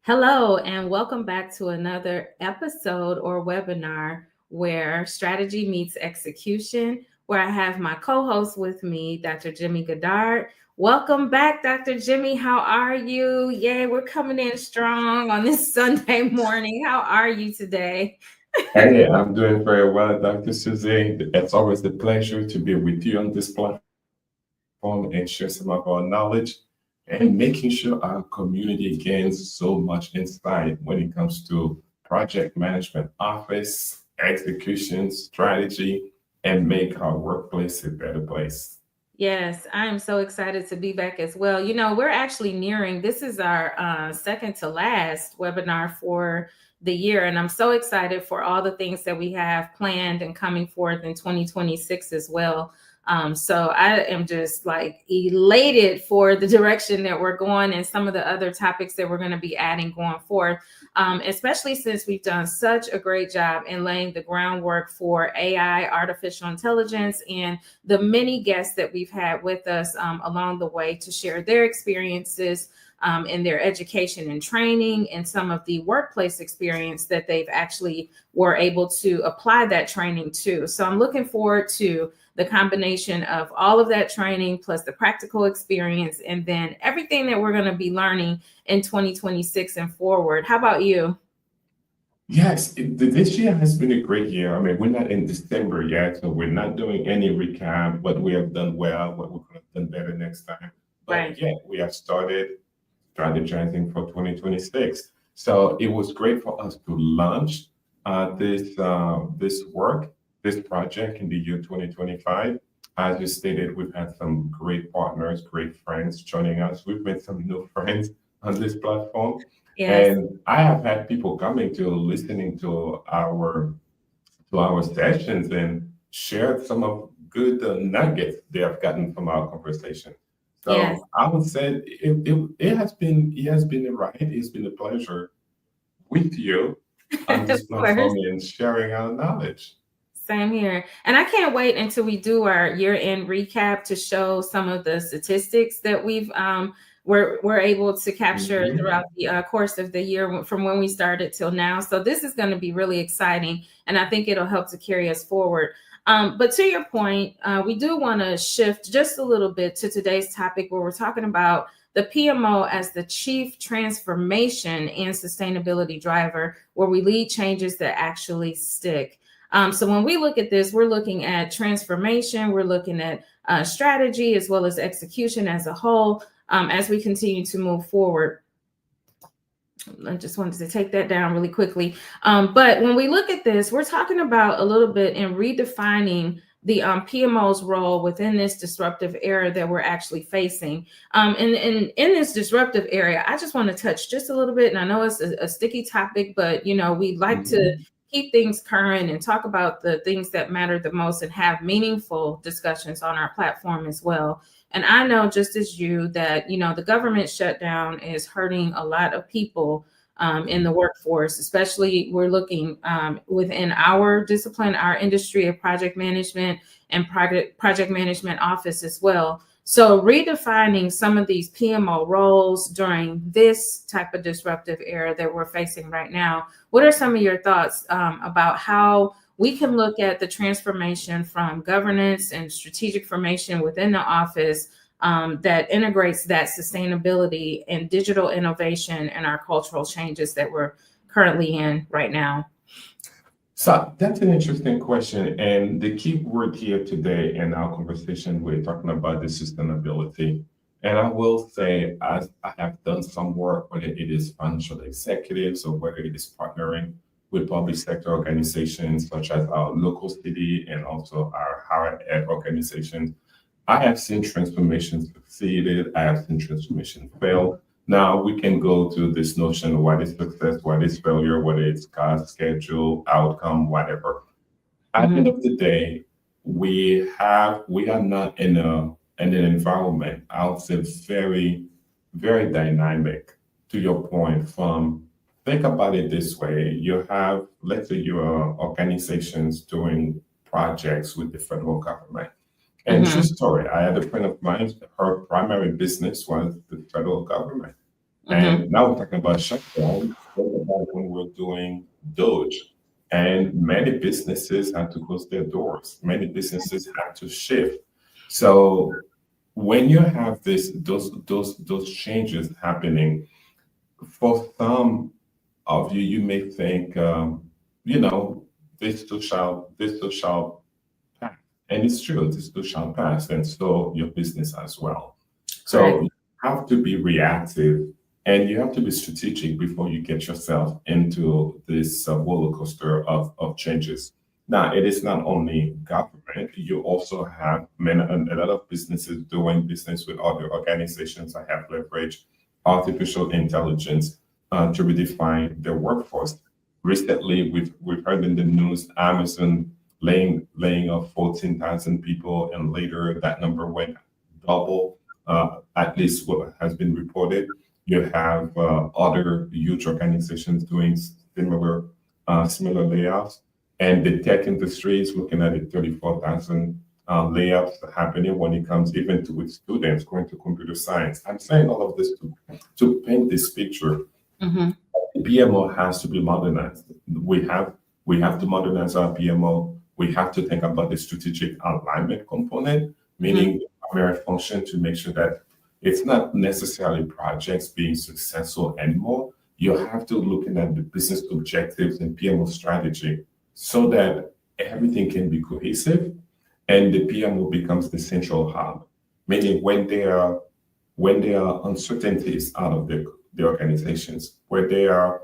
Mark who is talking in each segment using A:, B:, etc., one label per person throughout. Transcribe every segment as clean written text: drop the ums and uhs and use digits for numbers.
A: Hello, and welcome back to another episode or webinar where strategy meets execution, where I have my co host with me, Dr. Jimmy Goddard. Welcome back, Dr. Jimmy. How are you? Yay, we're coming in strong on this Sunday morning. How are you today?
B: Hey, I'm doing very well, Dr. Susie. It's always a pleasure to be with you on this platform and share some of our knowledge and making sure our community gains so much insight when it comes to project management, office, execution, strategy, and make our workplace a better place.
A: Yes, I am so excited to be back as well. We're actually nearing, this is our second to last webinar for the year. And I'm so excited for all the things that we have planned and coming forth in 2026 as well. So I am just like elated for the direction that we're going and some of the other topics that we're going to be adding going forward, especially since we've done such a great job in laying the groundwork for AI, artificial intelligence, and the many guests that we've had with us along the way to share their experiences in their education and training and some of the workplace experience that they've actually were able to apply that training to. So I'm looking forward to the combination of all of that training plus the practical experience and then everything that we're going to be learning in 2026 and forward. How about you?
B: Yes, this year has been a great year. I mean, we're not in December yet, so we're not doing any recap, what we have done well, what we could have done better next time.
A: Right.
B: But yeah, we have started strategizing for 2026. So it was great for us to launch this work, this project in the year 2025. As you stated, we've had some great partners, great friends joining us. We've made some new friends on this platform.
A: Yes.
B: And I have had people coming to listening to our sessions and share some of good nuggets they have gotten from our conversation.
A: Yes.
B: So I would say it has been a ride. It's been a pleasure with you on
A: Of
B: this
A: course.
B: platform and sharing our knowledge.
A: Same here. And I can't wait until we do our year-end recap to show some of the statistics that we're able to capture
B: Mhm.
A: throughout the course of the year from when we started till now. So this is going to be really exciting, and I think it'll help to carry us forward. But to your point, we do want to shift just a little bit to today's topic where we're talking about the PMO as the chief transformation and sustainability driver, where we lead changes that actually stick. So when we look at this, we're looking at transformation, we're looking at strategy as well as execution as a whole as we continue to move forward. I just wanted to take that down really quickly. But when we look at this, we're talking about a little bit in redefining the PMO's role within this disruptive era that we're actually facing. And in this disruptive area, I just want to touch just a little bit. And I know it's a sticky topic, but we'd like to
B: Mhm.
A: keep things current and talk about the things that matter the most and have meaningful discussions on our platform as well. And I know just as you that, the government shutdown is hurting a lot of people in the workforce, especially we're looking within our discipline, our industry of project management and project management office as well. So redefining some of these PMO roles during this type of disruptive era that we're facing right now. What are some of your thoughts about how we can look at the transformation from governance and strategic formation within the office that integrates that sustainability and digital innovation and our cultural changes that we're currently in right now?
B: So that's an interesting question. And the key word here today in our conversation, we're talking about the sustainability. And I will say, as I have done some work, whether it is financial executives or whether it is partnering with public sector organizations such as our local city and also our higher ed organizations, I have seen transformation succeeded. I have seen transformation fail. Now we can go to this notion of what is success, what is failure, whether it's cost, schedule, outcome, whatever. At the end
A: Mhm.
B: of the day, we are not in an environment, I would say very, very dynamic to your point from think about it this way. You have, let's say your organizations doing projects with the federal government. And true
A: Mhm.
B: story, I had a friend of mine, her primary business was the federal government.
A: Mm-hmm.
B: And now we're talking about shutdown. Think about when we're doing Doge, and many businesses had to close their doors. Many businesses had to shift. So when you have those changes happening, for some of you, you may think, you know, this too shall pass. And it's true, this too shall pass, and so your business as well. So
A: Correct.
B: you have to be reactive and you have to be strategic before you get yourself into this roller coaster of changes. Now, it is not only government, you also have a lot of businesses doing business with other organizations that have leveraged artificial intelligence to redefine their workforce. Recently, we've heard in the news Amazon laying off 14,000 people, and later that number went double, at least what has been reported. You have other huge organizations doing similar layoffs, and the tech industry is looking at it 34,000 layoffs happening when it comes even to with students going to computer science. I'm saying all of this to paint this picture.
A: Mm-hmm.
B: The PMO has to be modernized. We have to modernize our PMO. We have to think about the strategic alignment component,
A: Mm-hmm.
B: meaning the primary function to make sure that it's not necessarily projects being successful anymore. You have to look at the business objectives and PMO strategy so that everything can be cohesive and the PMO becomes the central hub. Meaning when there are uncertainties out of the organizations, where there are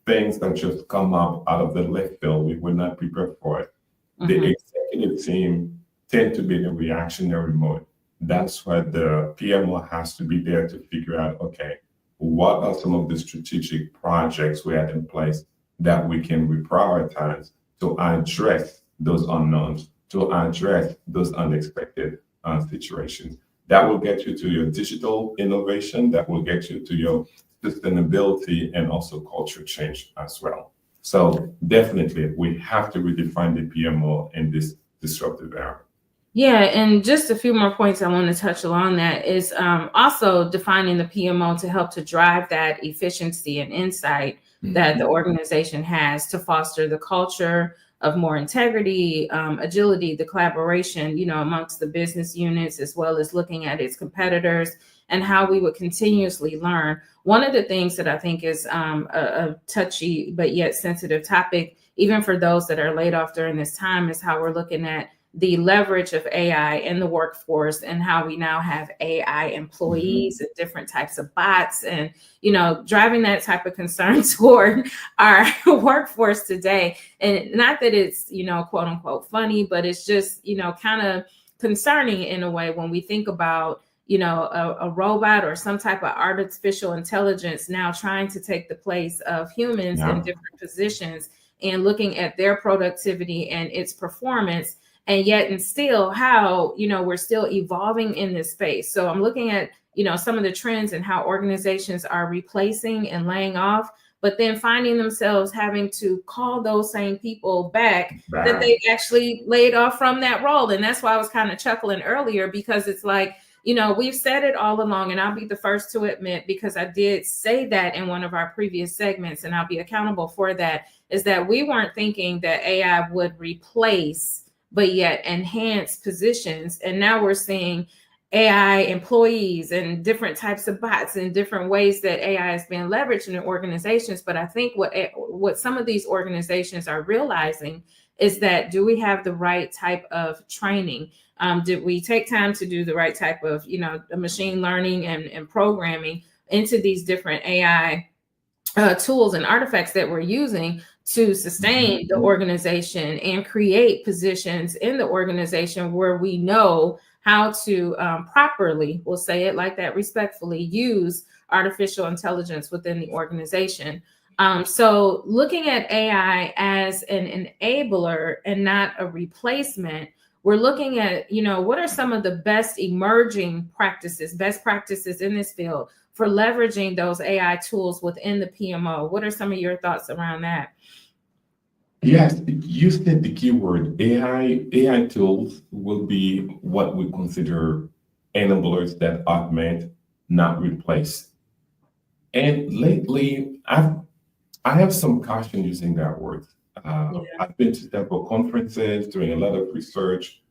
B: things that just come up out of the left field, we were not prepared for it. The
A: Mm-hmm.
B: executive team tend to be in a reactionary mode. That's why the PMO has to be there to figure out, okay, what are some of the strategic projects we have in place that we can reprioritize to address those unknowns, to address those unexpected situations. That will get you to your digital innovation, that will get you to your sustainability and also culture change as well. So definitely, we have to redefine the PMO in this disruptive era.
A: Yeah, and just a few more points I want to touch along that is also defining the PMO to help to drive that efficiency and insight that the organization has to foster the culture of more integrity, agility, the collaboration, amongst the business units, as well as looking at its competitors and how we would continuously learn. One of the things that I think is a touchy but yet sensitive topic, even for those that are laid off during this time, is how we're looking at the leverage of AI in the workforce and how we now have AI employees and different types of bots and, driving that type of concern toward our workforce today. And not that it's, quote unquote funny, but it's just, kind of concerning in a way when we think about, a robot or some type of artificial intelligence now trying to take the place of humans in
B: Yeah.
A: different positions and looking at their productivity and its performance, and yet and still how we're still evolving in this space. So I'm looking at some of the trends and how organizations are replacing and laying off, but then finding themselves having to call those same people back that
B: Bad.
A: they actually laid off from that role. And that's why I was kind of chuckling earlier, because it's like, we've said it all along, and I'll be the first to admit, because I did say that in one of our previous segments, and I'll be accountable for that, is that we weren't thinking that AI would replace but yet enhance positions. And now we're seeing AI employees and different types of bots and different ways that AI is being leveraged in organizations. But I think what some of these organizations are realizing is that, do we have the right type of training? Did we take time to do the right type of, machine learning and programming into these different AI tools and artifacts that we're using to sustain the organization and create positions in the organization where we know how to properly, we'll say it like that respectfully, use artificial intelligence within the organization. So looking at AI as an enabler and not a replacement, we're looking at, what are some of the best emerging practices, best practices in this field for leveraging those AI tools within the PMO? What are some of your thoughts around that?
B: Yes, you said the keyword AI. AI tools will be what we consider enablers that augment, not replace. And lately, I have some caution using that word.
A: Yeah.
B: I've been to several conferences, doing a lot of research,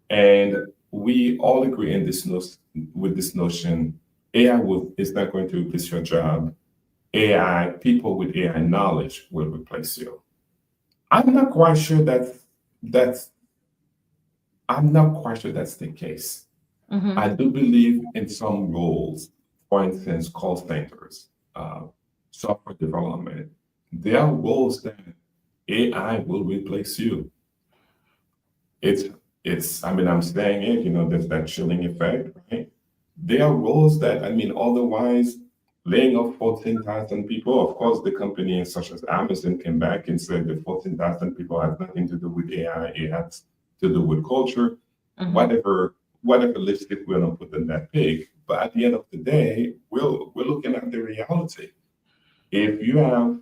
B: and we all agree in with this notion: is not going to replace your job. People with AI knowledge will replace you. I'm not quite sure that's I'm not quite sure that's the case. I
A: Mm-hmm.
B: do believe in some roles, for instance, call centers, uh, software development. There are roles that AI will replace you. It's I mean, I'm saying it, there's that chilling effect, right? There are roles that, I mean, otherwise laying off 14,000 people, of course, the company such as Amazon came back and said the 14,000 people has nothing to do with AI, it has to do with culture,
A: Mm-hmm.
B: whatever lipstick we're gonna put in that pig. But at the end of the day, we're looking at the reality. If you have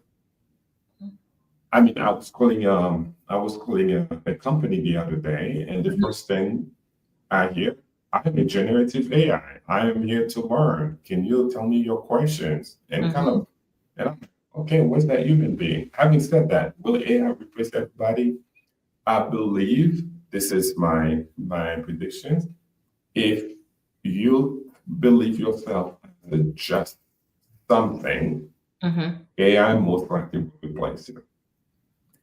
B: I mean, I was calling a company the other day, and the first thing I hear, I'm a generative AI. I am here to learn. Can you tell me your questions? And kind
A: Mm-hmm.
B: of, and I'm like, okay, where's that human being? Having said that, will AI replace everybody? I believe this is my prediction. If you believe yourself as just something,
A: Mm-hmm.
B: AI most likely will replace you.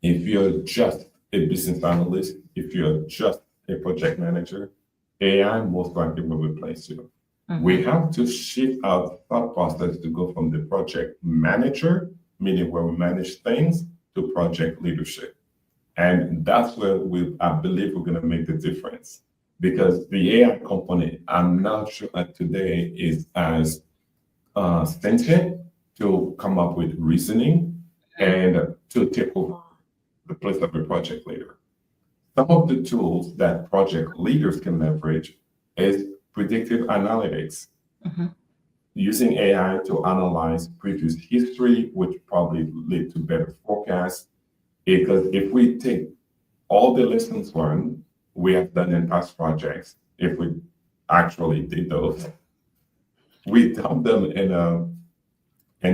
B: If you're just a business analyst, if you're just a project manager, AI most likely will replace you. We
A: Mm-hmm.
B: have to shift our thought process to go from the project manager, meaning where we manage things, to project leadership. And that's where I believe we're going to make the difference. Because the AI component, I'm not sure that today is as sentient to come up with reasoning and to take over the place of a project leader. Some of the tools that project leaders can leverage is predictive analytics,
A: Mm-hmm.
B: using AI to analyze previous history, which probably lead to better forecasts. Because if we take all the lessons learned we have done in past projects, if we actually did those, we dump them in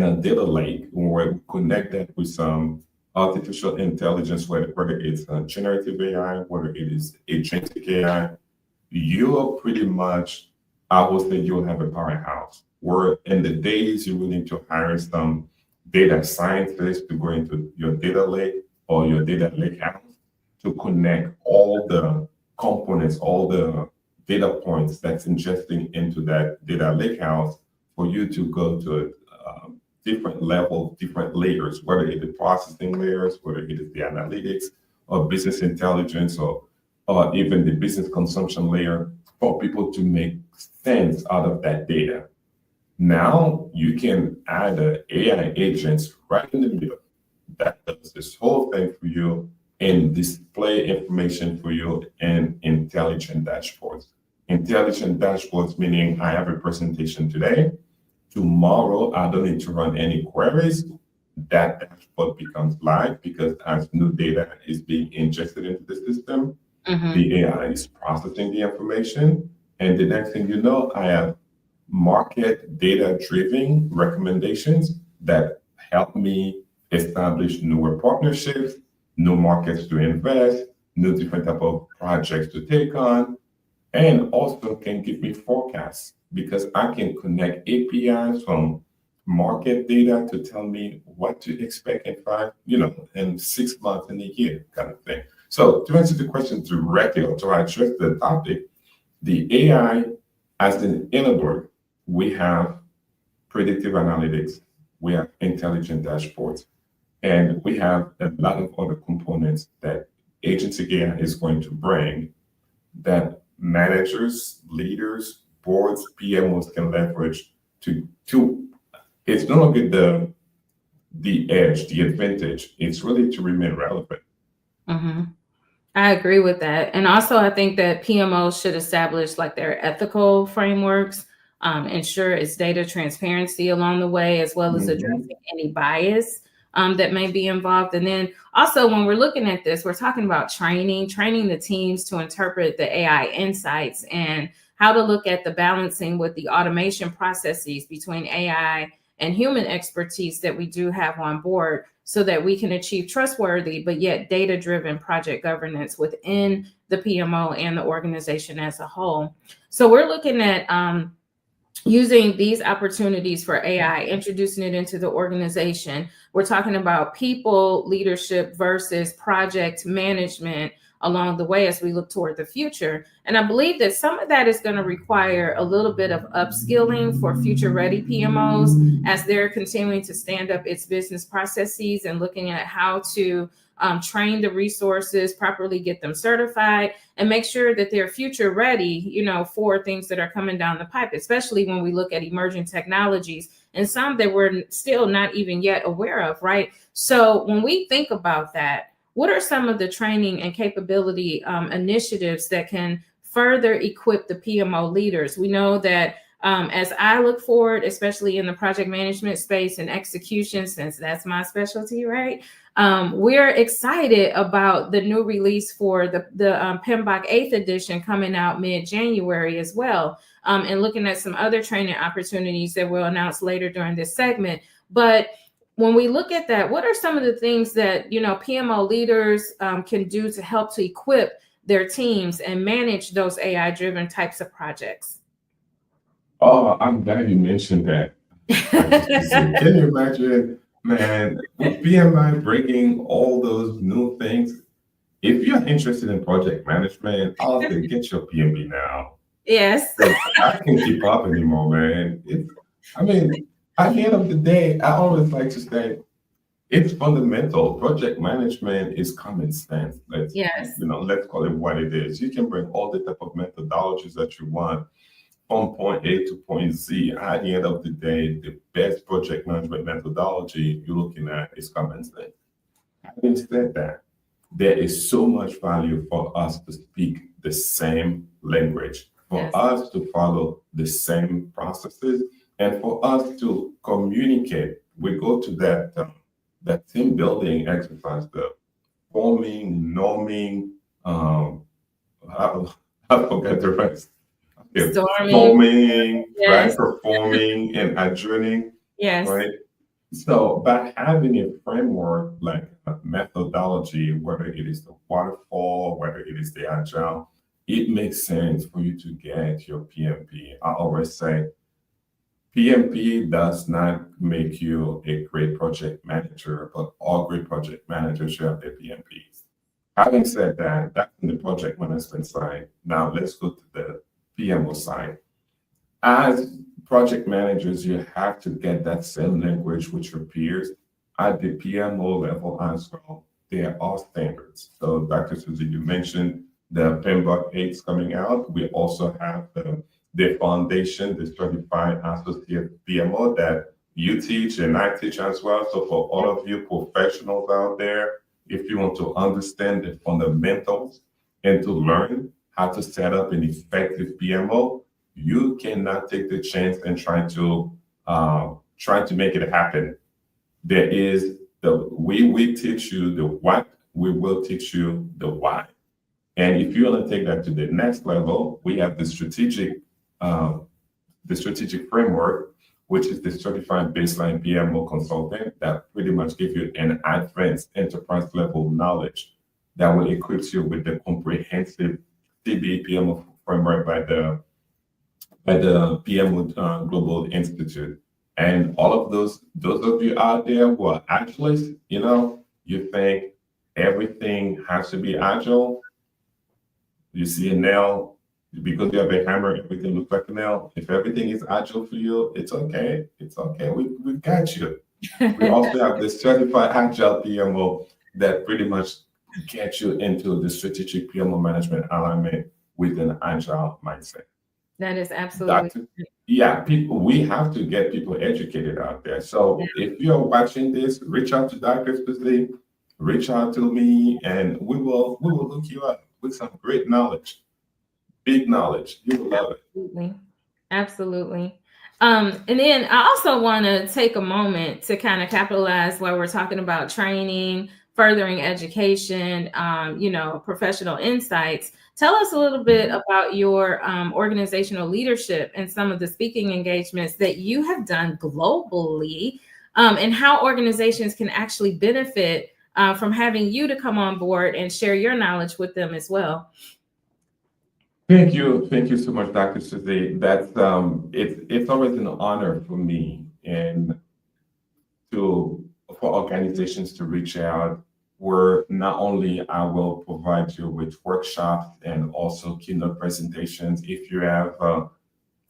B: a data lake where we connect that with some artificial intelligence, whether it's generative AI, whether it is agentic AI, you're pretty much, I would say you'll have a powerhouse. Where in the days you will need to hire some data scientists to go into your data lake or your data lake house to connect all the components, all the data points that's ingesting into that data lake house for you to go to different levels, different layers, whether it is processing layers, whether it is the analytics or business intelligence or even the business consumption layer for people to make sense out of that data. Now you can add AI agents right in the middle that does this whole thing for you and display information for you in intelligent dashboards. Intelligent dashboards meaning I have a presentation today. Tomorrow, I don't need to run any queries. That dashboard becomes live because as new data is being injected into the system,
A: Mm-hmm.
B: the AI is processing the information. And the next thing you know, I have market data driven recommendations that help me establish newer partnerships, new markets to invest, new different type of projects to take on, and also can give me forecasts because I can connect APIs from market data to tell me what to expect in 6 months, in a year, kind of thing. So to answer the question directly or to address the topic, the AI as an enabler, we have predictive analytics, we have intelligent dashboards, and we have a lot of other components that agentic AI is going to bring that managers, leaders, boards, PMOs can leverage to it's no longer the edge, the advantage. It's really to remain relevant.
A: Mm-hmm. I agree with that. And also, I think that PMOs should establish like their ethical frameworks, ensure its data transparency along the way, as well as
B: Mhm.
A: addressing any bias that may be involved. And then also, when we're looking at this, we're talking about training the teams to interpret the AI insights and how to look at the balancing with the automation processes between AI and human expertise that we do have on board, so that we can achieve trustworthy but yet data-driven project governance within the PMO and the organization as a whole. So we're looking at using these opportunities for AI, introducing it into the organization. We're talking about people leadership versus project management along the way as we look toward the future. And I believe that some of that is going to require a little bit of upskilling for future ready PMOs as they're continuing to stand up its business processes and looking at how to train the resources, properly get them certified, and make sure that they're future ready, for things that are coming down the pipe, especially when we look at emerging technologies and some that we're still not even yet aware of, right? So when we think about that, what are some of the training and capability initiatives that can further equip the PMO leaders? We know that as I look forward, especially in the project management space and execution, since that's my specialty, right? We're excited about the new release for the PMBOK 8th edition coming out mid-January as well, and looking at some other training opportunities that we'll announce later during this segment. But when we look at that, what are some of the things that PMO leaders can do to help to equip their teams and manage those AI-driven types of projects?
B: Oh, I'm glad you mentioned that. Can you imagine, man, with PMI bringing all those new things? If you're interested in project management, I'll say get your PMB now.
A: Yes.
B: I can't keep up anymore, man. At the end of the day, I always like to say it's fundamental. Project management is common sense. Let's call it what it is. You can bring all the type of methodologies that you want from point A to point Z. At the end of the day, the best project management methodology you're looking at is common sense. Having said that, there is so much value for us to speak the same language, for us to follow the same processes, and for us to communicate. We go to that team building exercise, the forming, norming, I forget the rest. Forming, right? Performing and adjourning.
A: Yes.
B: Right. So by having a framework like a methodology, whether it is the waterfall, whether it is the agile, it makes sense for you to get your PMP. I always say PMP does not make you a great project manager, but all great project managers should have their PMPs. Having said that, that's in the project management side. Now let's go to the PMO side. As project managers, you have to get that same language with your peers at the PMO level as well. There are standards. So Dr. Susie, you mentioned the PMBOK 8 is coming out. We also have the foundation, the certified associate PMO that you teach and I teach as well. So for all of you professionals out there, if you want to understand the fundamentals and to learn how to set up an effective PMO, you cannot take the chance and try to make it happen. There is we teach you the what, we will teach you the why. And if you want to take that to the next level, we have the strategic framework, which is the certified baseline PMO consultant that pretty much gives you an advanced enterprise level knowledge that will equip you with the comprehensive CB PMO framework by the PMO Global Institute. And all of those of you out there who are agilists, you think everything has to be agile. You see a nail, because you have a hammer, everything looks like a nail. If everything is agile for you, it's okay. It's okay. We got you. We also have the certified agile PMO that pretty much gets you into the strategic PMO management alignment with an agile mindset.
A: That is absolutely.
B: We have to get people educated out there. So if you're watching this, reach out to Dr. Specific, reach out to me, and we will look you up with some great knowledge, big knowledge. You will love it.
A: Absolutely. And then I also want to take a moment to kind of capitalize while we're talking about training, furthering education, professional insights. Tell us a little bit about your organizational leadership and some of the speaking engagements that you have done globally, and how organizations can actually benefit from having you to come on board and share your knowledge with them as well.
B: Thank you so much, Dr. Suzy. That's it's always an honor for me and for organizations to reach out, where not only I will provide you with workshops and also keynote presentations. If you have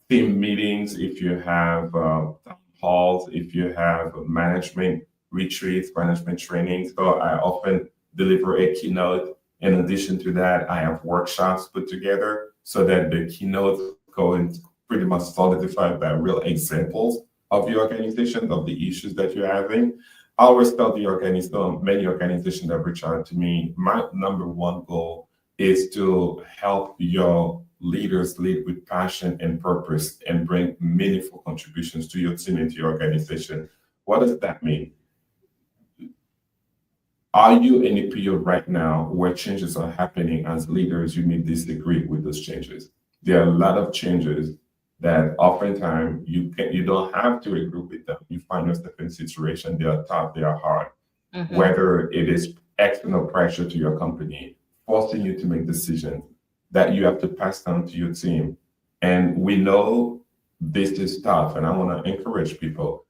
B: team meetings, if you have town halls, if you have management retreats, management trainings. So I often deliver a keynote. In addition to that, I have workshops put together so that the keynotes go and pretty much solidified by real examples of your organization, of the issues that you're having. I always tell the many organizations that reach out to me, my number one goal is to help your leaders lead with passion and purpose and bring meaningful contributions to your team and to your organization. What does that mean? Are you in a period right now where changes are happening as leaders, you may disagree with those changes? There are a lot of changes that oftentimes you don't have to agree with them. You find yourself in situations, they are tough, they are hard.
A: Mm-hmm.
B: Whether it is external pressure to your company, forcing you to make decisions that you have to pass down to your team. And we know this is tough, and I want to encourage people,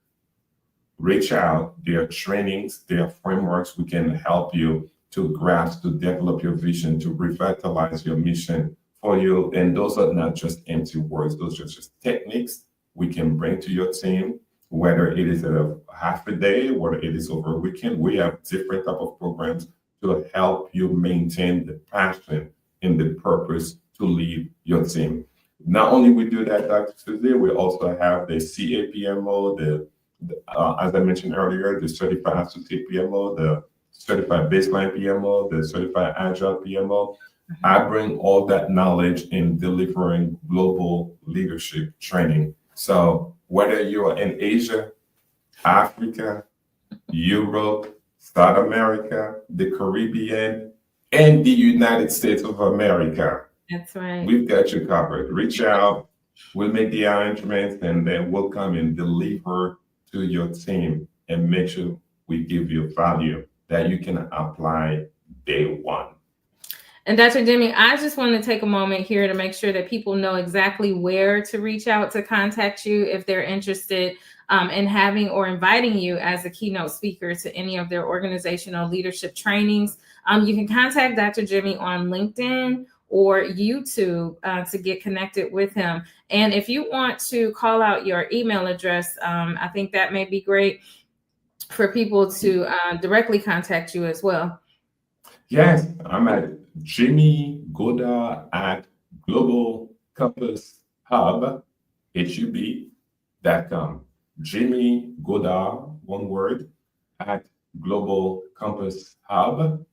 B: reach out. There are trainings, there are frameworks we can help you to grasp, to develop your vision, to revitalize your mission for you. And those are not just empty words, those are just techniques we can bring to your team, whether it is a half a day, whether it is over a weekend. We have different type of programs to help you maintain the passion and the purpose to lead your team. Not only we do that, Dr. Suzy, we also have the CAPMO, as I mentioned earlier, the Certified Associate PMO, the Certified Baseline PMO, the Certified Agile PMO. Mm-hmm. I bring all that knowledge in delivering global leadership training. So whether you are in Asia, Africa, Europe, South America, the Caribbean, and the United States of America.
A: That's right.
B: We've got you covered. Reach out, we'll make the arrangements, and then we'll come and deliver to your team and make sure we give you value that you can apply day one.
A: And Dr. Jimmy, I just want to take a moment here to make sure that people know exactly where to reach out to contact you if they're interested in having or inviting you as a keynote speaker to any of their organizational leadership trainings. You can contact Dr. Jimmy on LinkedIn or YouTube to get connected with him. And if you want to call out your email address, I think that may be great for people to directly contact you as well.
B: Yes, I'm at Jimmy Godard at Global Campus Hub, HUB.com. Jimmy Godard, one word, at Global Campus Hub.com.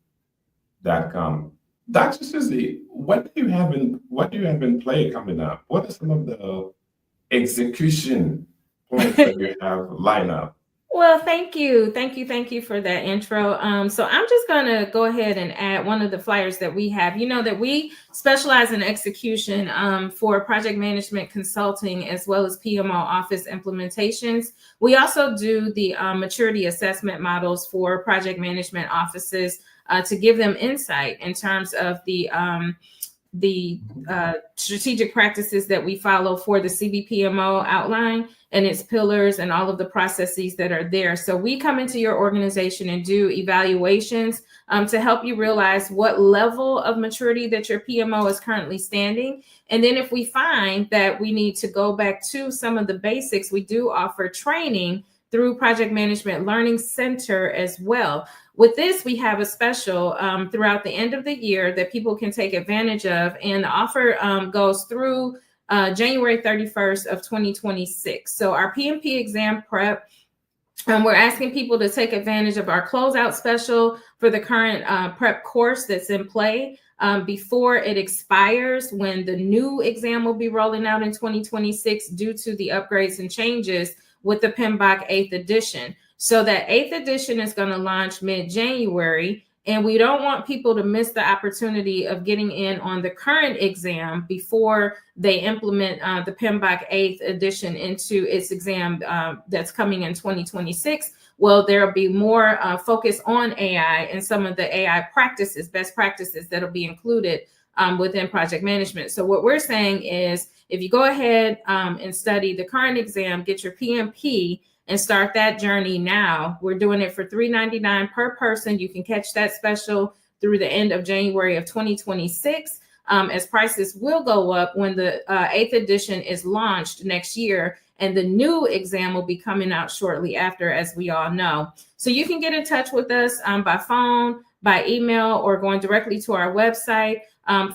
B: Dr. Suzy, what do you have in play coming up? What are some of the execution points that you have lined up?
A: Well, thank you for that intro. So I'm just going to go ahead and add one of the flyers that we have. You know that we specialize in execution for project management consulting as well as PMO office implementations. We also do the maturity assessment models for project management offices to give them insight in terms of the strategic practices that we follow for the CBPMO outline and its pillars and all of the processes that are there. So we come into your organization and do evaluations to help you realize what level of maturity that your PMO is currently standing. And then if we find that we need to go back to some of the basics, we do offer training through Project Management Learning Center as well. With this, we have a special throughout the end of the year that people can take advantage of, and the offer goes through January 31st of 2026. So our PMP exam prep, we're asking people to take advantage of our closeout special for the current prep course that's in play before it expires, when the new exam will be rolling out in 2026 due to the upgrades and changes with the PMBOK 8th edition. So that 8th edition is going to launch mid-January. And we don't want people to miss the opportunity of getting in on the current exam before they implement the PMBOK 8th edition into its exam that's coming in 2026. Well, there'll be more focus on AI and some of the AI practices, best practices that'll be included within project management. So what we're saying is, if you go ahead and study the current exam, get your PMP, and start that journey now. We're doing it for $399 per person. You can catch that special through the end of January of 2026, as prices will go up when the 8th edition is launched next year. And the new exam will be coming out shortly after, as we all know. So you can get in touch with us by phone, by email, or going directly to our website.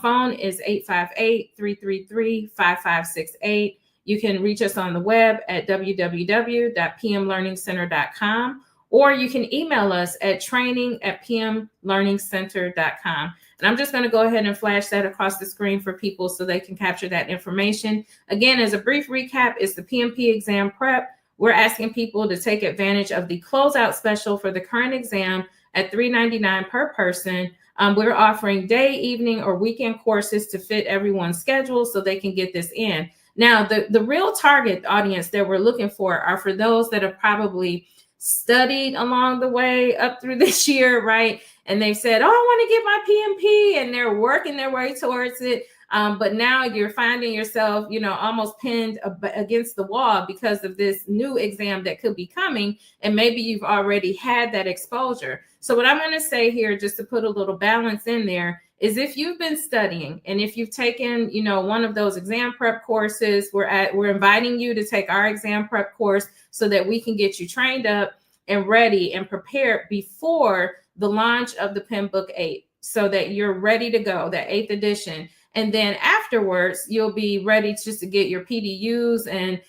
A: Phone is 858-333-5568. You can reach us on the web at www.pmlearningcenter.com, or you can email us at training@pmlearningcenter.com. And I'm just going to go ahead and flash that across the screen for people so they can capture that information. Again, as a brief recap, it's the PMP exam prep. We're asking people to take advantage of the closeout special for the current exam at $399 per person. We're offering day, evening, or weekend courses to fit everyone's schedule so they can get this in. Now, the real target audience that we're looking for are for those that have probably studied along the way up through this year, right? And they've said, oh, I want to get my PMP, and they're working their way towards it. But now you're finding yourself, almost pinned against the wall because of this new exam that could be coming. And maybe you've already had that exposure. So what I'm going to say here, just to put a little balance in there, is if you've been studying and if you've taken, one of those exam prep courses, we're inviting you to take our exam prep course so that we can get you trained up and ready and prepared before the launch of the PMBOK 8 so that you're ready to go, that 8th edition. And then afterwards, you'll be ready just to get your PDUs and,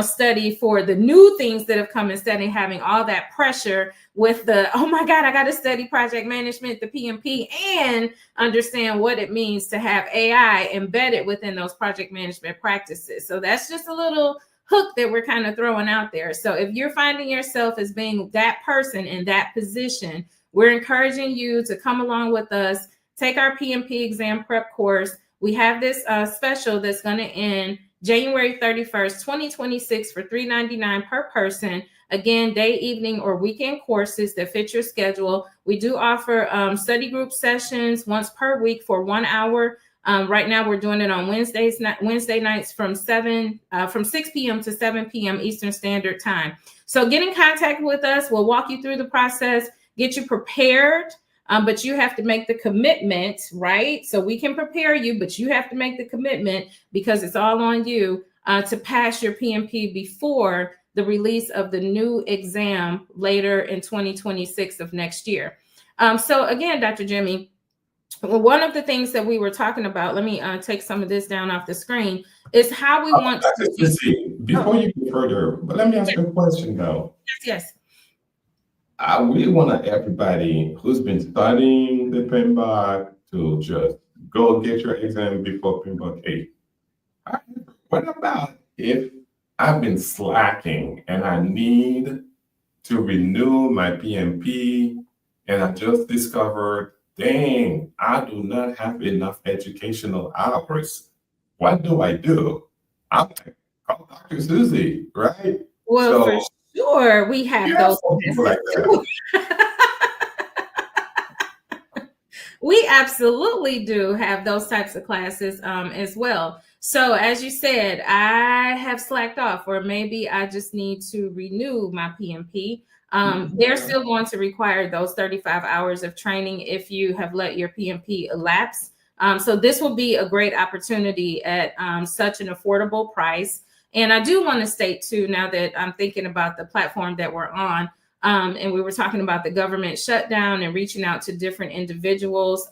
A: study for the new things that have come instead of having all that pressure with the, oh my God, I got to study project management, the PMP, and understand what it means to have AI embedded within those project management practices. So that's just a little hook that we're kind of throwing out there. So if you're finding yourself as being that person in that position, we're encouraging you to come along with us, take our PMP exam prep course. We have this special that's going to end January 31st, 2026 for $399 per person. Again, day, evening, or weekend courses that fit your schedule. We do offer study group sessions once per week for 1 hour. Right now, we're doing it on Wednesday nights from 6 p.m. to 7 p.m. Eastern Standard Time. So get in contact with us. We'll walk you through the process, get you prepared. But you have to make the commitment, right? So we can prepare you, but you have to make the commitment because it's all on you to pass your PMP before the release of the new exam later in 2026 of next year. So again, Dr. Jimmy, one of the things that we were talking about, let me take some of this down off the screen, is how we want
B: to see. Before you go further, but let me ask you a question though.
A: Yes.
B: I really want everybody who's been studying the PMBOK to just go get your exam before PMBOK 8. What about if I've been slacking and I need to renew my PMP and I just discovered, dang, I do not have enough educational hours. What do I do? I'm like, call Dr. Susie, right?
A: Well, for sure, we have those
B: people like that.
A: We absolutely do have those types of classes as well. So as you said, I have slacked off, or maybe I just need to renew my PMP. They're still going to require those 35 hours of training if you have let your PMP elapse. So this will be a great opportunity at such an affordable price. And I do want to state too, now that I'm thinking about the platform that we're on, and we were talking about the government shutdown and reaching out to different individuals.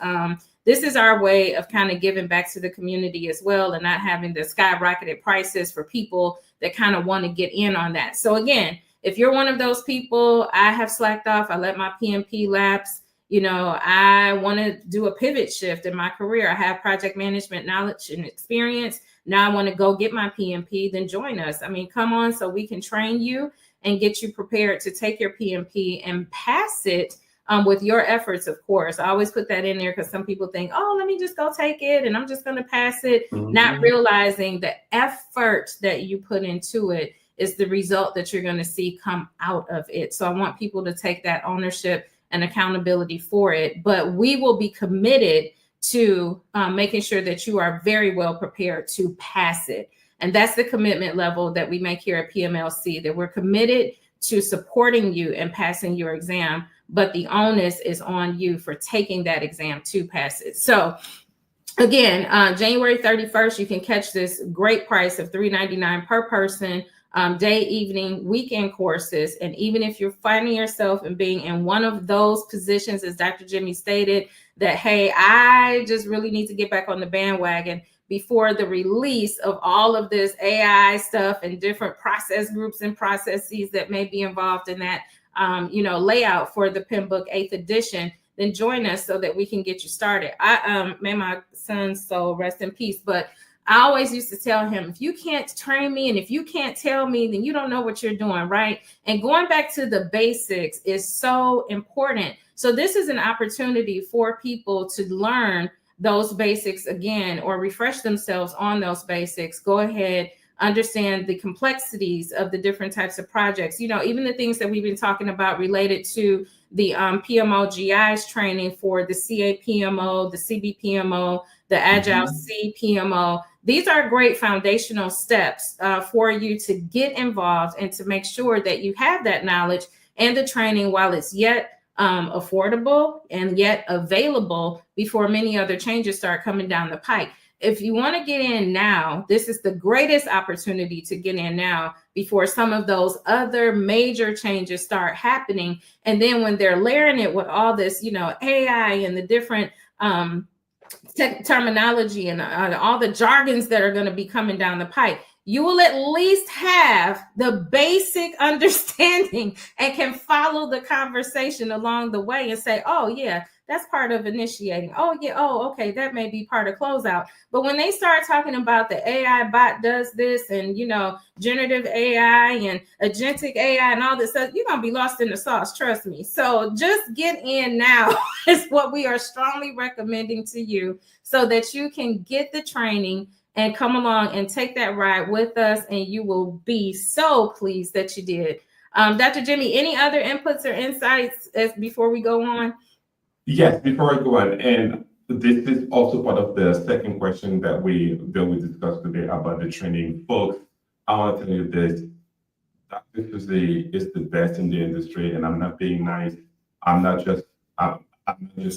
A: This is our way of kind of giving back to the community as well, and not having the skyrocketed prices for people that kind of want to get in on that. So again, if you're one of those people, I have slacked off, I let my PMP lapse, I want to do a pivot shift in my career. I have project management knowledge and experience. Now I want to go get my PMP, then join us. I mean, come on, so we can train you and get you prepared to take your PMP and pass it with your efforts, of course. I always put that in there because some people think, oh, let me just go take it and I'm just going to pass it, not realizing the effort that you put into it is the result that you're going to see come out of it. So I want people to take that ownership and accountability for it. But we will be committed to making sure that you are very well prepared to pass it. And that's the commitment level that we make here at PMLC, that we're committed to supporting you and passing your exam, but the onus is on you for taking that exam to pass it. So again, January 31st, you can catch this great price of $399 per person, day, evening, weekend courses. And even if you're finding yourself and being in one of those positions, as Dr. Jimmy stated, that, hey, I just really need to get back on the bandwagon before the release of all of this AI stuff and different process groups and processes that may be involved in that, layout for the PIM book 8th edition, then join us so that we can get you started. May my son's soul rest in peace, but I always used to tell him, if you can't train me and if you can't tell me, then you don't know what you're doing, right? And going back to the basics is so important. So this is an opportunity for people to learn those basics again, or refresh themselves on those basics. Go ahead, understand the complexities of the different types of projects. Even the things that we've been talking about related to the PMO GIs training for the CA PMO, the CB PMO, the Agile C PMO. These are great foundational steps for you to get involved and to make sure that you have that knowledge and the training while it's yet affordable and yet available before many other changes start coming down the pike. If you want to get in now, this is the greatest opportunity to get in now before some of those other major changes start happening. And then when they're layering it with all this, AI and the different terminology and all the jargons that are going to be coming down the pipe, you will at least have the basic understanding and can follow the conversation along the way and say, oh yeah, that's part of initiating. Oh yeah, oh okay, that may be part of closeout. But when they start talking about the AI bot does this and generative AI and agentic AI and all this stuff, you're gonna be lost in the sauce, trust me. So just get in now is what we are strongly recommending to you, so that you can get the training and come along and take that ride with us, and you will be so pleased that you did. Dr. Jimmy, any other inputs or insights before we go on?
B: Yes, before I go on, and this is also part of the second question that we discussed today about the training. Folks, I want to tell you this. Dr. Susie is the best in the industry, and I'm not being nice. I'm not just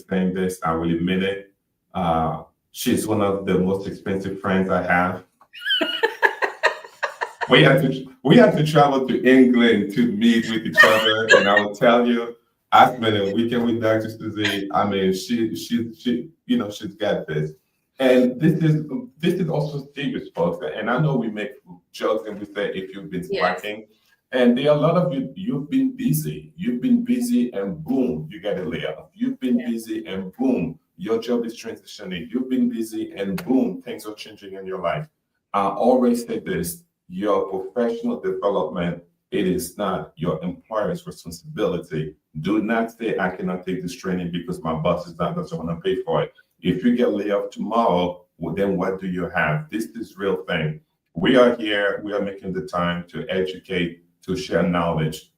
B: saying this. I really mean it. She's one of the most expensive friends I have. We had to travel to England to meet with each other, and I will tell you, I spent a weekend with Dr. Susie. I mean, she's got this, and this is also serious, folks. And I know we make jokes and we say if you've been slacking, and there are a lot of you. You've been busy, and boom, you get a layoff. You've been busy, and boom, your job is transitioning. You've been busy, and boom, things are changing in your life. I always say this: your professional development, it is not your employer's responsibility. Do not say, I cannot take this training because my boss doesn't want to pay for it. If you get laid off tomorrow, well, then what do you have? This is real thing. We are here. We are making the time to educate, to share knowledge.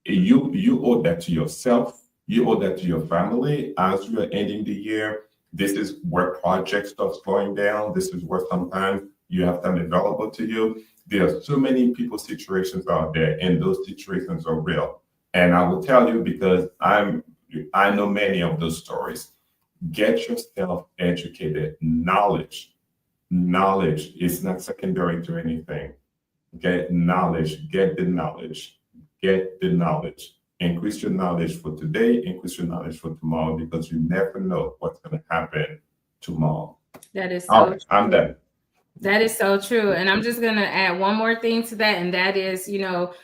B: You owe that to yourself. You owe that to your family. As you are ending the year, this is where projects start slowing down. This is where sometimes you have time available to you. There are so many people's situations out there, and those situations are real. And I will tell you, because I know many of those stories. Get yourself educated. Knowledge is not secondary to anything. Get knowledge. Get the knowledge. Increase your knowledge for today, increase your knowledge for tomorrow, because you never know what's going to happen tomorrow.
A: That is so true.
B: I'm done.
A: That is so true. And I'm just going to add one more thing to that. And that is,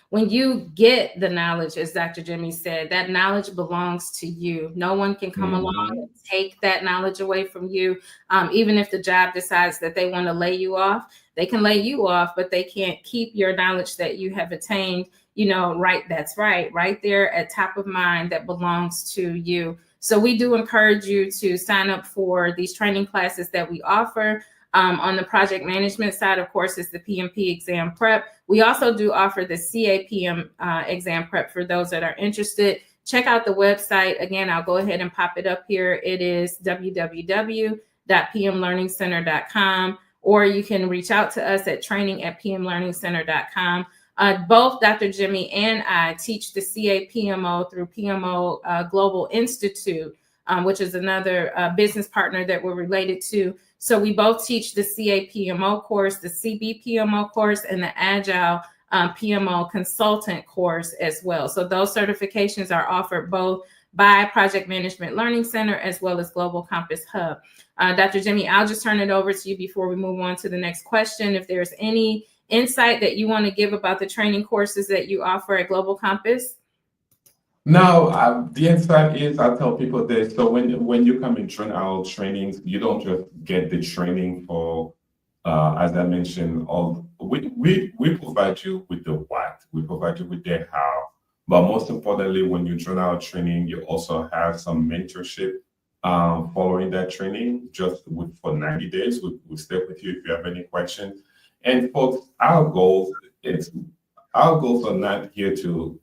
A: when you get the knowledge, as Dr. Jimmy said, that knowledge belongs to you. No one can come along and
B: Mhm.
A: take that knowledge away from you. Even if the job decides that they want to lay you off, they can lay you off, but they can't keep your knowledge that you have attained, right. That's right there at top of mind, that belongs to you. So we do encourage you to sign up for these training classes that we offer. On the project management side, of course, is the PMP exam prep. We also do offer the CAPM exam prep for those that are interested. Check out the website. Again, I'll go ahead and pop it up here. It is www.pmlearningcenter.com, or you can reach out to us at training@pmlearningcenter.com. Both Dr. Jimmy and I teach the CAPMO through PMO Global Institute, which is another business partner that we're related to. So we both teach the CAPMO course, the CBPMO course, and the Agile PMO consultant course as well. So those certifications are offered both by Project Management Learning Center as well as Global Compass Hub. Dr. Jimmy, I'll just turn it over to you before we move on to the next question. If there's any insight that you want to give about the training courses that you offer at Global Compass.
B: No, the insight is I tell people this. So when you come and join our trainings, you don't just get the training for, as I mentioned, we provide you with the what, we provide you with the how, but most importantly, when you join our training, you also have some mentorship following that training. For 90 days, we'll stay with you if you have any questions. And folks, our goals are not here to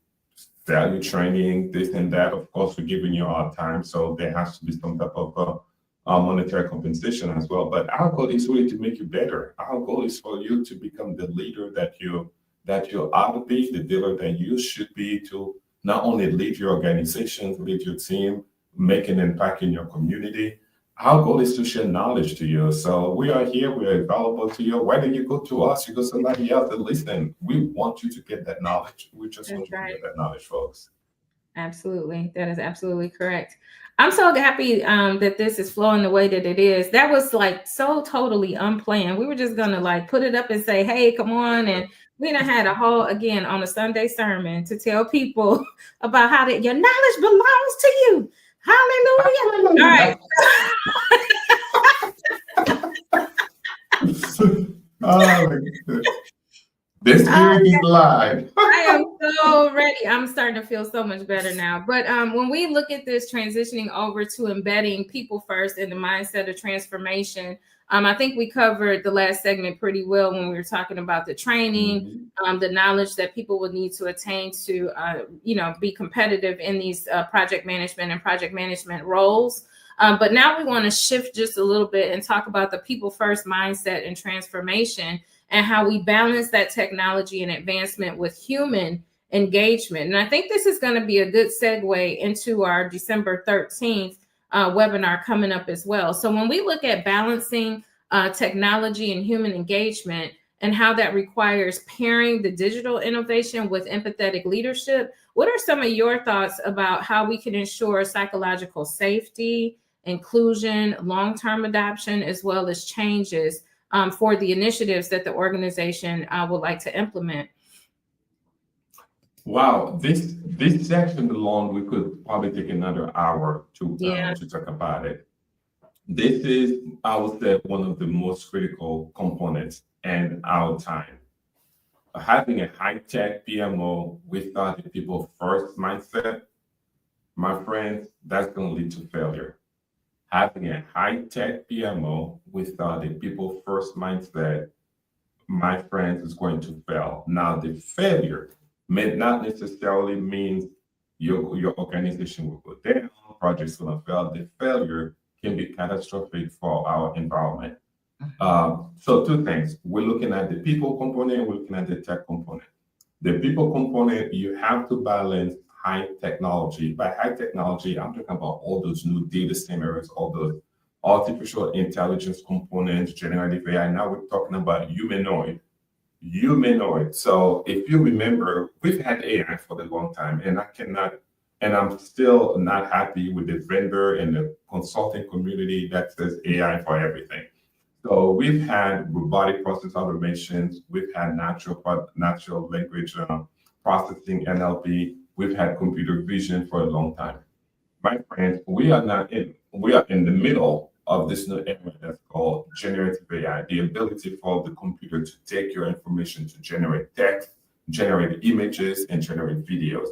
B: value training, this and that. Of course, we're giving you our time, so there has to be some type of monetary compensation as well. But our goal is really to make you better. Our goal is for you to become the leader that you ought to be, the leader that you should be, to not only lead your organization, lead your team, make an impact in your community. Our goal is to share knowledge to you. So we are here, we are available to you. Whether you go to us, you go to somebody else, and listen, we want you to get that knowledge. We just want
A: That's
B: you to
A: right.
B: get that knowledge, folks.
A: Absolutely. That is absolutely correct. I'm so happy that this is flowing the way that it is. That was like so totally unplanned. We were just going to like put it up and say, hey, come on. And we done had a whole, again, on a Sunday sermon to tell people about how that your knowledge belongs to you. Hallelujah. All right.
B: Oh, my goodness. The spirit is live.
A: I am so ready. I'm starting to feel so much better now. But when we look at this transitioning over to embedding people first in the mindset of transformation, I think we covered the last segment pretty well when we were talking about the training, the knowledge that people would need to attain to, be competitive in these project management roles. But now we want to shift just a little bit and talk about the people first mindset and transformation, and how we balance that technology and advancement with human engagement. And I think this is going to be a good segue into our December 13th webinar coming up as well. So when we look at balancing technology and human engagement and how that requires pairing the digital innovation with empathetic leadership, what are some of your thoughts about how we can ensure psychological safety, inclusion, long-term adoption, as well as changes for the initiatives that the organization would like to implement?
B: Wow, this section alone, we could probably take another hour to talk about it. This is, I would say, one of the most critical components in our time. Having a high-tech PMO without the people first mindset, my friends, that's going to lead to failure. Having a high-tech PMO without the people first mindset, my friends, is going to fail. Now, the failure may not necessarily mean your organization will go down, projects will fail. The failure can be catastrophic for our environment. So two things. We're looking at the people component, we're looking at the tech component. The people component, you have to balance high technology. By high technology, I'm talking about all those new data centers, all those artificial intelligence components, generative AI. Now we're talking about humanoid. So if you remember, we've had AI for a long time, and I'm still not happy with the vendor and the consulting community that says AI for everything. So we've had robotic process automations, we've had natural language processing (NLP), we've had computer vision for a long time. My friends, we are in the middle of this new era that's called generative AI, the ability for the computer to take your information to generate text, generate images, and generate videos.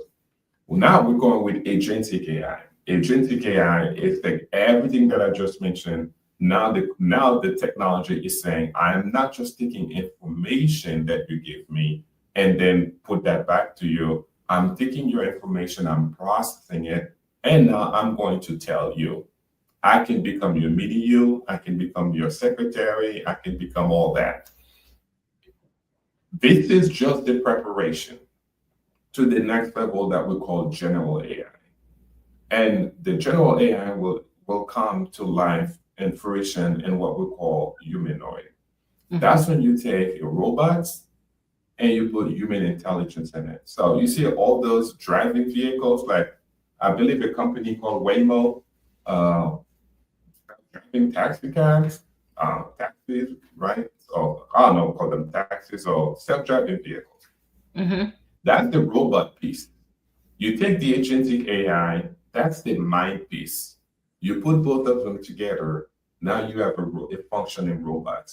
B: Well, now we're going with agentic AI. Agentic AI is like everything that I just mentioned. Now the technology is saying, I am not just taking information that you give me and then put that back to you. I'm taking your information, I'm processing it, and now I'm going to tell you. I can become your mini you, I can become your secretary, I can become all that. This is just the preparation to the next level that we call general AI. And the general AI will come to life and fruition in what we call humanoid. That's when you take your robots and you put human intelligence in it. So you see all those driving vehicles, like I believe a company called Waymo, uh, driving taxi cabs, taxis, right? So I don't know, call them taxis or self-driving vehicles. That's the robot piece. You take the agentic AI, that's the mind piece. You put both of them together, now you have a functioning robot.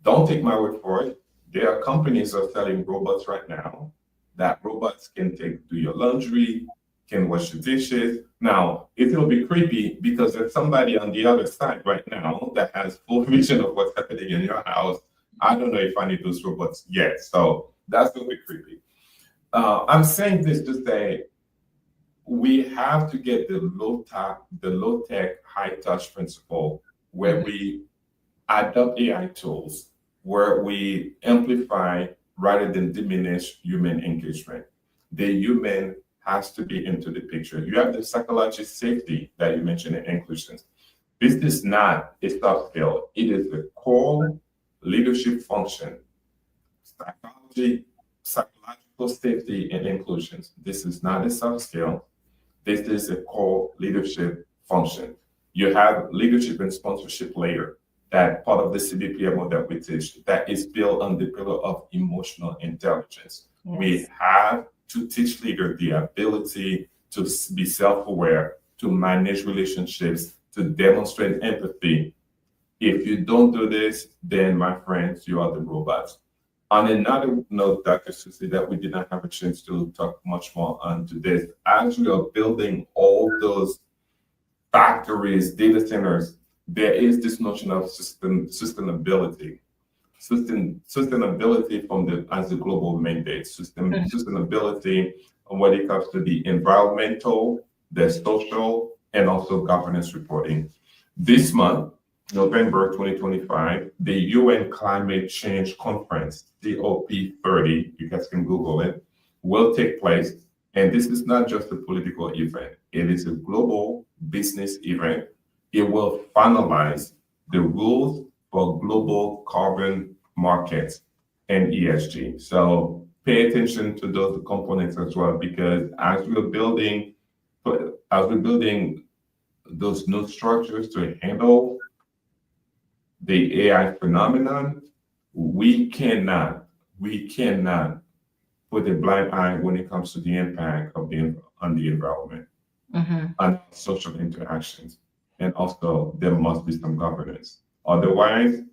B: Don't take my word for it. There are companies that are selling robots right now that robots can do your laundry, can wash the dishes. Now, it'll be creepy because there's somebody on the other side right now that has full vision of what's happening in your house. I don't know if I need those robots yet. So that's going to be creepy. I'm saying this to say we have to get the low tech, high touch principle where we adopt AI tools, where we amplify rather than diminish human engagement. The human has to be into the picture. You have the psychological safety that you mentioned in inclusions. This is not a soft skill, it is a core leadership function. Psychological safety and inclusions. This is not a soft skill. This is a core leadership function. You have leadership and sponsorship layer, that part of the CBPMO that we teach, that is built on the pillar of emotional intelligence. Yes. We have to teach leaders the ability to be self-aware, to manage relationships, to demonstrate empathy. If you don't do this, then my friends, you are the robots. On another note, Dr. Susie, that we did not have a chance to talk much more on to this, as we are building all those factories, data centers, there is this notion of sustainability. Sustainability as the global mandate, sustainability when it comes to the environmental, the social, and also governance reporting. This month, November 2025, the UN Climate Change Conference, COP30, you guys can Google it, will take place. And this is not just a political event, it is a global business event. It will finalize the rules for global carbon markets and ESG. So pay attention to those components as well, because as we're building those new structures to handle the AI phenomenon, we cannot put a blind eye when it comes to the impact on the environment, on social interactions. And also, there must be some governance. Otherwise,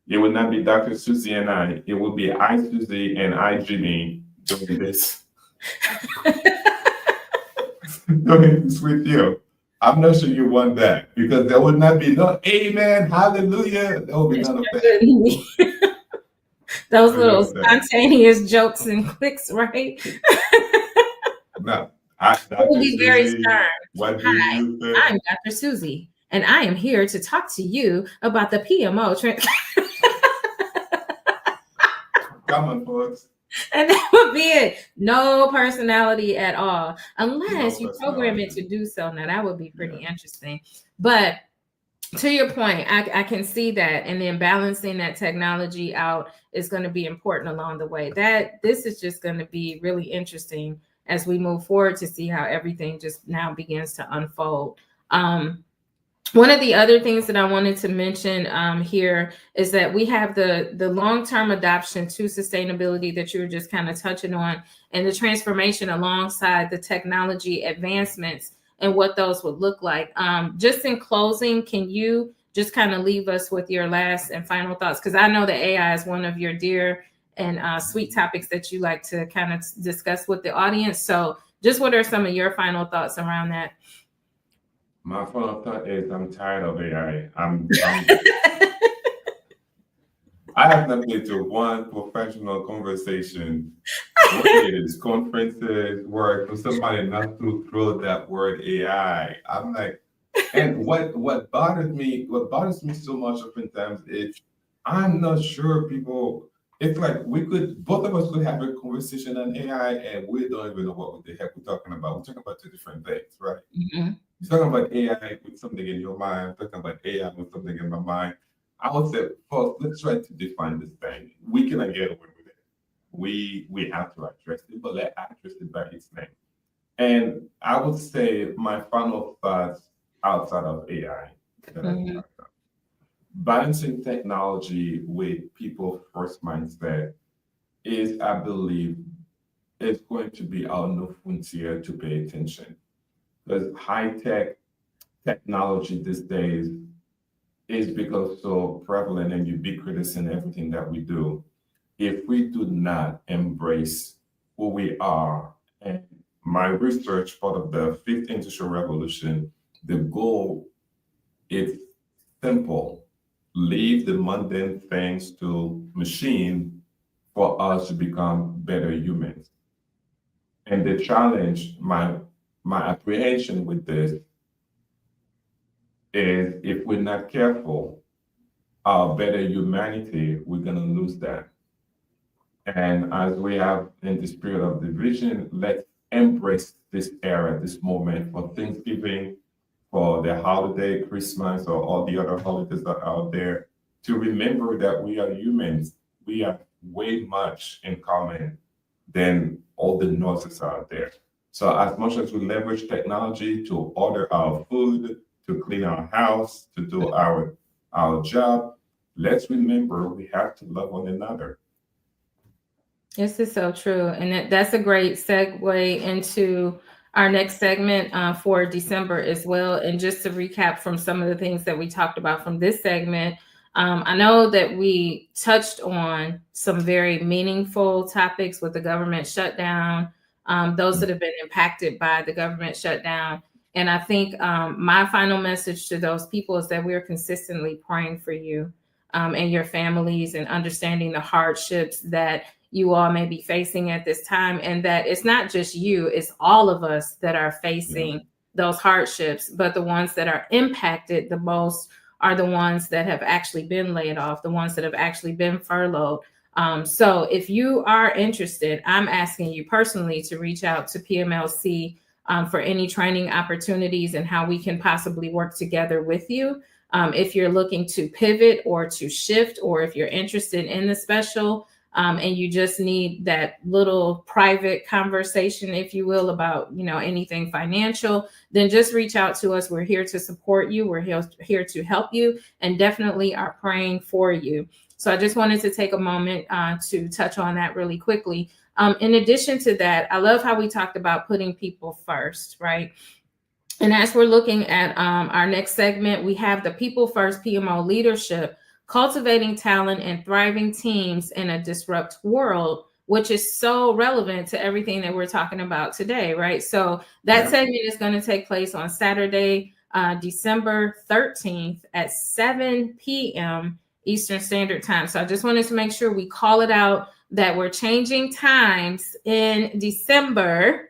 B: it would not be Dr. Susie and I, it would be I, Susie, and I, Jimmy, doing this. Doing this with you. I'm not sure you want that, because there would not be no amen, hallelujah. There will be none of that.
A: Those little spontaneous jokes and clicks, right?
B: No,
A: it will be very stern.
B: What do you think?
A: I'm Dr. Susie, and I am here to talk to you about the PMO.
B: Come on, folks.
A: And that would be it. No personality at all, unless you program it to do so. Now, that would be pretty interesting. But to your point, I can see that, and then balancing that technology out is going to be important along the way. That this is just going to be really interesting as we move forward to see how everything just now begins to unfold. One of the other things that I wanted to mention here is that we have the long-term adoption to sustainability that you were just kind of touching on, and the transformation alongside the technology advancements and what those would look like. Just in closing, can you just kind of leave us with your last and final thoughts? Because I know that AI is one of your dear and sweet topics that you like to kind of discuss with the audience. So just what are some of your final thoughts around that?
B: My final thought is I'm tired of AI. I have not been to one professional conversation, whether it is conferences, work, for somebody not to throw that word AI. I'm like, and what bothers me so much oftentimes is I'm not sure people. It's like both of us could have a conversation on AI, and we don't even know what the heck we're talking about. We're talking about two different things, right?
A: Mhm.
B: You're talking about AI with something in your mind. I'm talking about AI with something in my mind. I would say, first, let's try to define this thing. We cannot get away with it. We have to address it, but let's address it by its name. And I would say my final thoughts outside of AI that I
A: Mhm.
B: talked about. Balancing technology with people first mindset is, I believe, is going to be our new frontier to pay attention. Because high tech technology these days is because so prevalent and ubiquitous in everything that we do. If we do not embrace who we are, and my research part of the fifth industrial revolution, the goal is simple: leave the mundane things to machine for us to become better humans. And the challenge, my apprehension with this is if we're not careful, our better humanity, we're gonna lose that. And as we have in this period of division, let's embrace this era, this moment for Thanksgiving, for the holiday, Christmas, or all the other holidays that are out there, to remember that we are humans. We have way much in common than all the noises out there. So as much as we leverage technology to order our food, to clean our house, to do our job, let's remember we have to love one another.
A: This is so true. And that's a great segue into our next segment for December as well. And just to recap from some of the things that we talked about from this segment, I know that we touched on some very meaningful topics with the government shutdown, those that have been impacted by the government shutdown. And I think my final message to those people is that we're consistently praying for you and your families, and understanding the hardships that you all may be facing at this time, and that it's not just you, it's all of us that are
B: Yeah.
A: facing those hardships, but the ones that are impacted the most are the ones that have actually been laid off, the ones that have actually been furloughed. So if you are interested, I'm asking you personally to reach out to PMLC for any training opportunities and how we can possibly work together with you. If you're looking to pivot or to shift, or if you're interested in the special, and you just need that little private conversation, if you will, about anything financial, then just reach out to us. We're here to support you. We're here to help you, and definitely are praying for you. So I just wanted to take a moment to touch on that really quickly. In addition to that, I love how we talked about putting people first, right? And as we're looking at our next segment, we have the People First PMO leadership, cultivating talent and thriving teams in a disrupt world, which is so relevant to everything that we're talking about today, right? So that
B: Yeah.
A: segment is going to take place on Saturday, December 13th at 7 p.m. Eastern Standard Time. So I just wanted to make sure we call it out that we're changing times in December.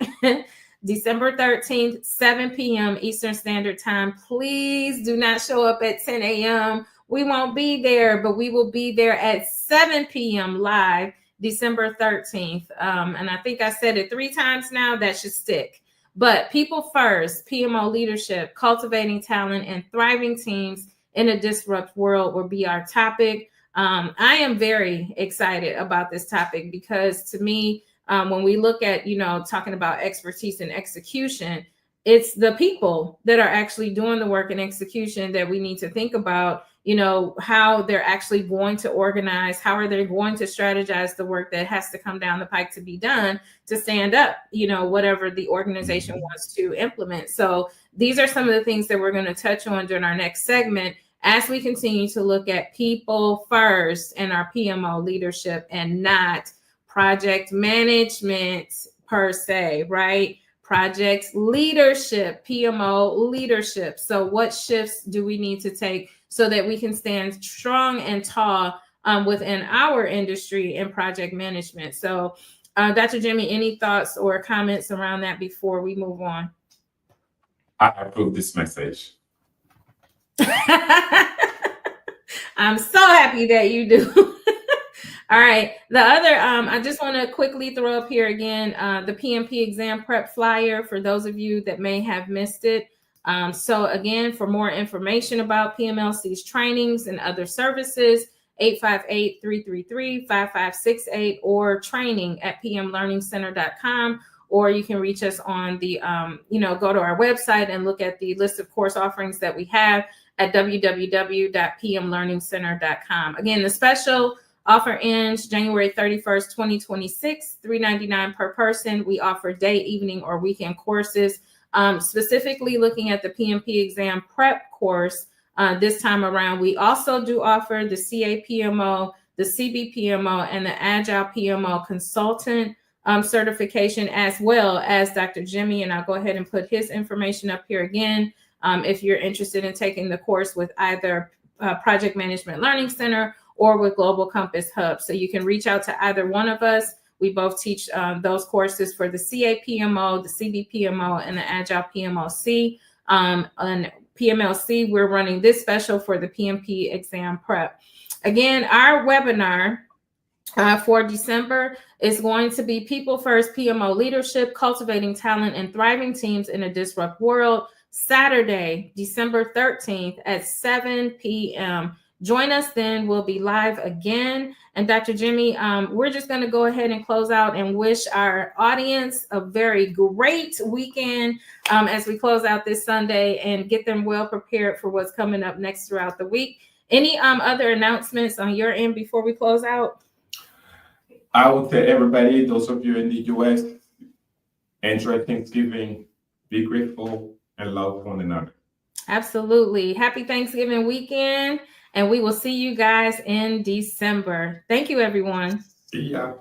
A: December 13th, 7 p.m. Eastern Standard Time. Please do not show up at 10 a.m. We won't be there, but we will be there at 7 p.m. live, December 13th. And I think I said it 3 times now. That should stick. But people first, PMO leadership, cultivating talent and thriving teams in a disrupt world will be our topic. I am very excited about this topic because to me, when we look at talking about expertise and execution, it's the people that are actually doing the work and execution that we need to think about, how they're actually going to organize, how are they going to strategize the work that has to come down the pike to be done to stand up, whatever the organization wants to implement. So these are some of the things that we're going to touch on during our next segment as we continue to look at people first in our PMO leadership and not project management per se, right? Project leadership, PMO leadership. So what shifts do we need to take so that we can stand strong and tall within our industry in project management? So Dr. Jimmy, any thoughts or comments around that before we move on?
B: I approve this message.
A: I'm so happy that you do. All right. The other, I just want to quickly throw up here again, the PMP exam prep flyer for those of you that may have missed it. So again, for more information about PMLC's trainings and other services, 858-333-5568 or training@pmlearningcenter.com. Or you can reach us on the, go to our website and look at the list of course offerings that we have at www.pmlearningcenter.com. Again, the special offer ends January 31st, 2026, $399 per person. We offer day, evening, or weekend courses. Specifically looking at the PMP exam prep course this time around, we also do offer the CAPMO, the CBPMO, and the Agile PMO consultant certification, as well as Dr. Jimmy, and I'll go ahead and put his information up here again. If you're interested in taking the course with either Project Management Learning Center or with Global Compass Hub. So you can reach out to either one of us. We both teach those courses for the CAPMO, the CBPMO, and the Agile PMOC. On PMLC, we're running this special for the PMP exam prep. Again, our webinar for December is going to be People First PMO Leadership, Cultivating Talent and Thriving Teams in a Disrupt World, Saturday, December 13th at 7 p.m. Join us then. We'll be live again. And Dr. Jimmy, we're just going to go ahead and close out and wish our audience a very great weekend as we close out this Sunday and get them well prepared for what's coming up next throughout the week. Any other announcements on your end before we close out?
B: I would tell everybody, those of you in the US, enjoy Thanksgiving, be grateful, and love one another.
A: Absolutely. Happy Thanksgiving weekend. And we will see you guys in December. Thank you, everyone.
B: See ya.